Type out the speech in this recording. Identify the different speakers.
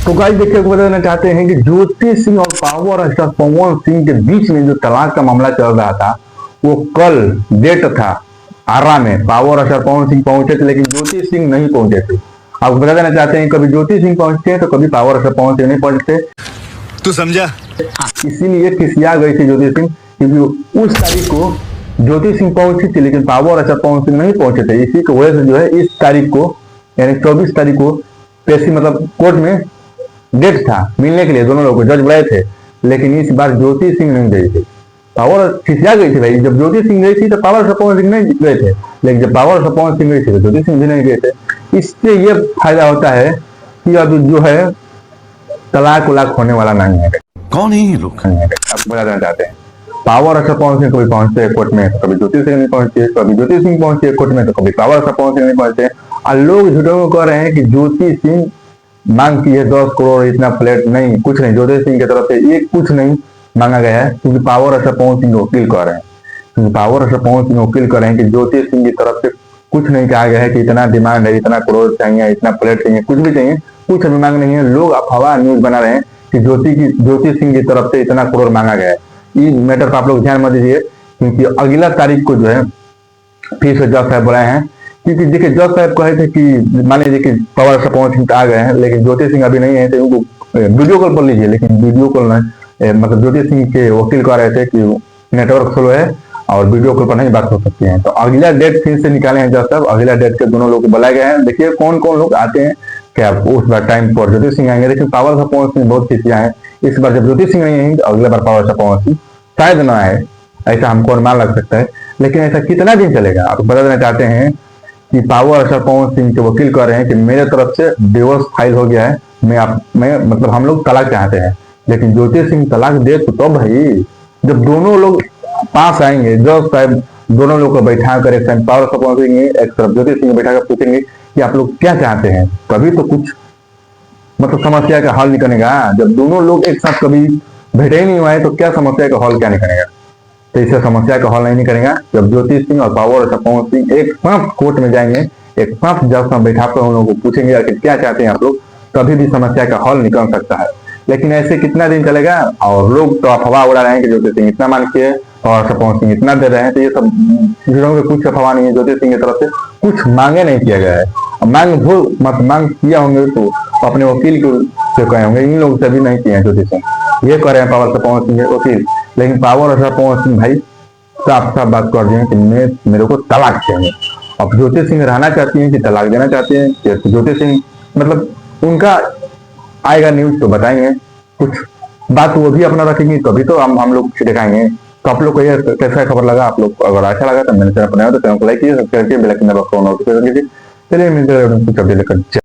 Speaker 1: तो गाइस देखिए को बताना चाहते हैं कि ज्योति सिंह और पावर स्टार पवन सिंह के बीच में जो तलाक का मामला चल रहा था, वो कल डेट था आरा में पावर स्टार पवन सिंह पहुंचे थे, लेकिन ज्योति सिंह नहीं पहुंचे थे। आपको बता देना चाहते हैं कभी ज्योति सिंह पहुंचते हैं तो कभी पावर स्टार पवन सिंह नहीं पहुंचते।
Speaker 2: तू समझा?
Speaker 1: इसीलिए खिसिया गई थी ज्योति सिंह, क्योंकि उस तारीख को ज्योति सिंह पहुंची थी लेकिन पावर स्टार पवन सिंह नहीं पहुंचे थे। इसी की वजह से जो है इस तारीख को यानी 24 तारीख को पेशी मतलब कोर्ट में डेट था मिलने के लिए, दोनों लोग जज बुलाए थे, लेकिन इस बार ज्योति सिंह नहीं गई थी। पावर खिसिया गई थी भाई, जब ज्योति सिंह गई थी तो पावर पवन सिंह नहीं गए थे, लेकिन जब पावर पवन सिंह गई थी तो ज्योति सिंह भी नहीं गए थे। इससे ये फायदा होता है कि अब जो है तलाक उलाक होने वाला नहीं है।
Speaker 2: कौन है ये लोग?
Speaker 1: आपको बताना चाहते हैं पावर पवन सिंह कभी पहुंचते हैं कोर्ट में तो कभी ज्योति सिंह नहीं पहुंचते, कभी ज्योति सिंह पहुंचते कोर्ट में तो कभी पावर पवन सिंह नहीं पहुंचते। और लोग झूठों में कह रहे हैं कि ज्योति सिंह मांग की है 10 करोड़, इतना फ्लैट नहीं, कुछ नहीं, ज्योति सिंह की तरफ से एक कुछ नहीं मांगा गया है, क्योंकि पावर पवन सिंह वकील कह रहे हैं, क्योंकि पावर पवन सिंह वकील कह रहे हैं कि ज्योति सिंह की तरफ से कुछ नहीं कहा गया है कि इतना डिमांड है, इतना करोड़ चाहिए, इतना फ्लैट चाहिए, कुछ भी चाहिए, कुछ भी मांग नहीं है। लोग अफवाह न्यूज बना रहे हैं कि ज्योति सिंह की तरफ से इतना करोड़ मांगा गया है। इस मैटर पर आप लोग ध्यान मत दीजिए, क्योंकि अगला तारीख को जो है फिर से जज साहब बुलाए हैं, क्योंकि देखिए जज साहब कहे थे कि मान लीजिए कि पावर पवन सिंह आ गए हैं लेकिन ज्योति सिंह अभी नहीं है, तो उनको वीडियो कॉल पर लीजिए, लेकिन वीडियो कॉल नहीं, मतलब ज्योति सिंह के वकील कह रहे थे कि नेटवर्क स्लो है और वीडियो कॉल पर नहीं बात हो सकती है। तो अगला डेट फिर से निकाले हैं जज साहब, अगला डेट के दोनों लोग बुलाए गए हैं। देखिए कौन कौन लोग आते हैं, क्या उस बार टाइम पर ज्योति सिंह आएंगे, लेकिन पावर पवन सिंह बहुत खिसिया है। इस बार जब ज्योति सिंह नहीं आएंगे तो अगले बार पावर पवन सिंह शायद ना आए, ऐसा हमको अनुमान लग सकता है। लेकिन ऐसा कितना दिन चलेगा आप बता देना चाहते हैं कि पावर पवन सिंह के वकील कह रहे हैं कि मेरे तरफ से डिवोर्स फाइल हो गया है, मैं मतलब हम लोग तलाक चाहते हैं, लेकिन ज्योति सिंह तलाक दे तो भाई जब दोनों लोग पास आएंगे, जज साहब दोनों लोग को बैठा कर एक टाइम पावर पवन सिंह एक तरफ ज्योति सिंह बैठा कर पूछेंगे कि आप लोग क्या चाहते हैं, कभी तो कुछ मतलब समस्या का हल निकलेगा। जब दोनों लोग एक साथ कभी बैठे ही नहीं हुआ है तो क्या समस्या का हल क्या निकलेगा? तो इससे समस्या का हल नहीं निकलेगा जब ज्योति सिंह और पावर पवन सिंह एक साथ कोर्ट में जाएंगे, एक साथ जज साहब बैठा कर उन लोगों को पूछेंगे कि क्या चाहते हैं आप लोग, तभी भी समस्या का हल निकल सकता है। लेकिन ऐसे कितना दिन चलेगा? और लोग तो अफवाह उड़ा रहे हैं कि ज्योति सिंह इतना मांगते हैं और पवन सिंह इतना दे रहे हैं, तो ये सब कुछ अफवाह नहीं है। ज्योति सिंह की तरफ से कुछ मांगे नहीं किया गया है, मांग किया होंगे तो अपने वकील से कहे होंगे, इन लोग से भी नहीं किए हैं ज्योति सिंह। ये कह रहे हैं पावर पवन सिंह के वकील, लेकिन पावर पवन सिंह भाई साफ साफ बात कर दिए कि मेरे को तलाक चाहिए। अब ज्योति सिंह रहना चाहती हैं कि तलाक देना चाहते हैं, ज्योति सिंह मतलब उनका आएगा न्यूज तो बताएंगे, कुछ बात वो भी अपना रखेंगे, तभी तो हम लोग दिखाएंगे। तो आप लोग को ये कैसा खबर लगा? आप लोग अगर अच्छा लगा तो मेरे चैनल पर नए हो तो चैनल को लाइक कीजिए, सब्सक्राइब कीजिए, बेल आइकन दबाकर नोटिफिकेशन कीजिए। चलिए मिलते हैं कुछ अपडेट लेकर।